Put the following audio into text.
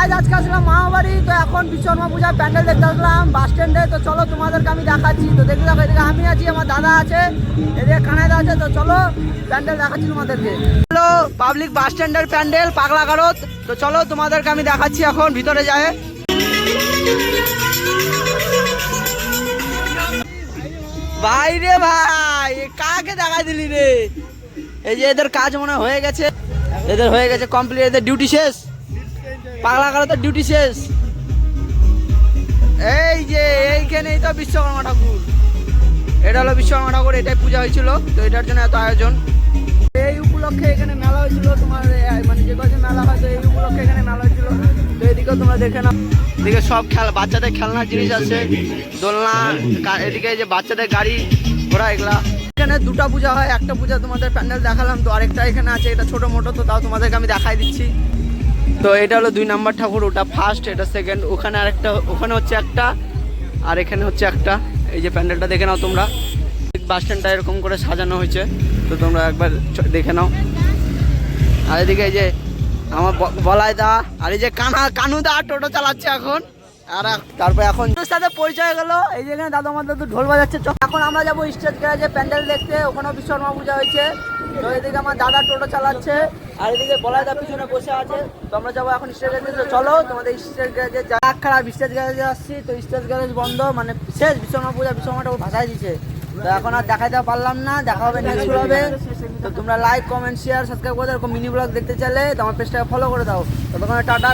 Guys আজকে আসলাম মামাবাড়ি। তো এখন বিশ্বকর্মা পূজার প্যান্ডেল দেখতে আসলাম বাস স্ট্যান্ডে। তো চলো তোমাদেরকে আমি দেখাচ্ছি। তো দেখতে দেখো, এদিকে আমি আছি, আমার দাদা আছে, এদিকে কানাইদা আছে। তো চলো প্যান্ডেল দেখাচ্ছি তোমাদেরকে। চলো পাবলিক বাস স্ট্যান্ডের প্যান্ডেল পাগলা গারদ। তো চলো তোমাদেরকে আমি দেখাচ্ছি এখন ভিতরে যায়। ভাই রে ভাই, কাকে দেখা দিলি রে? এই যে এদের কাজ মনে হয়ে গেছে, এদের হয়ে গেছে কমপ্লিট, এদের ডিউটি শেষ। পাগলা গারদ তো ডিউটি শেষ। এই যে এইখানেই তো বিশ্বকর্মা ঠাকুর, এটা হলো বিশ্বকর্মা ঠাকুর, এটাই পূজা হয়েছিল। তো এটার জন্য এত আয়োজন। এই উপলক্ষে এখানে মেলা হয়েছিল, তোমার মানে যে কদিন মেলা হয়, তো এই উপলক্ষে এখানে মেলা হয়েছিল। তো এদিকেও তোমরা দেখে নাও, এদিকে সব বাচ্চাদের খেলনার জিনিস আছে, দোলনা, এদিকে যে বাচ্চাদের গাড়ি ঘোড়া, এগুলা। এখানে দুটো পূজা হয়, একটা পূজা তোমাদের প্যান্ডেল দেখালাম, তো আরেকটা এখানে আছে, এটা ছোট মোটো, তো তাও তোমাদেরকে আমি দেখাই দিচ্ছি। তো এটা হলো 2 নম্বর ঠাকুর, ওটা ফার্স্ট, এটা সেকেন্ড। ওখানে আরেকটা, ওখানে হচ্ছে একটা, আর এখানে হচ্ছে একটা। এই যে প্যান্ডেলটা দেখে নাও তোমরা, বাস স্ট্যান্ডটা এরকম করে সাজানো হয়েছে, তো তোমরা একবার দেখে নাও। আর এদিকে এই যে আমার বলাই দা, আর এই যে কানুদা টোটো চালাচ্ছে এখন। আর তারপর এখন সাথে পরিচয় হয়ে গেলো। এই যে এখানে দাদু আমার দাদু ঢোল বাজাচ্ছে। এখন আমরা যাবো স্টেজ গ্যারেজে প্যান্ডেল দেখতে, ওখানেও বিশ্বকর্মা পূজা হয়েছে। তো এদিকে আমার দাদা টোটো চালাচ্ছে, আর এদিকে বলাই দা পিছনে বসে আছে। তো আমরা যাবো এখন স্টেজ গ্যারেজে। তো চলো তোমাদের স্টেজ গ্যারেজে যা খারাপ, স্টেজ গ্যারেজে আসছি। তো স্টেজ গ্যারেজ বন্ধ, মানে শেষ বিশ্বকর্মা পূজা, বিশ্বকর্মাটা ভাসাই দিচ্ছে। তো এখন আর দেখাইতে পারলাম না, দেখা হবে নেক্সট ব্লগে। তো তোমরা লাইক কমেন্ট শেয়ার সাবস্ক্রাইব করে দাও। এরকম মিনি ব্লগ দেখতে চাইলে তো আমার পেজটাকে ফলো করে দাও। ততক্ষণে টাটা।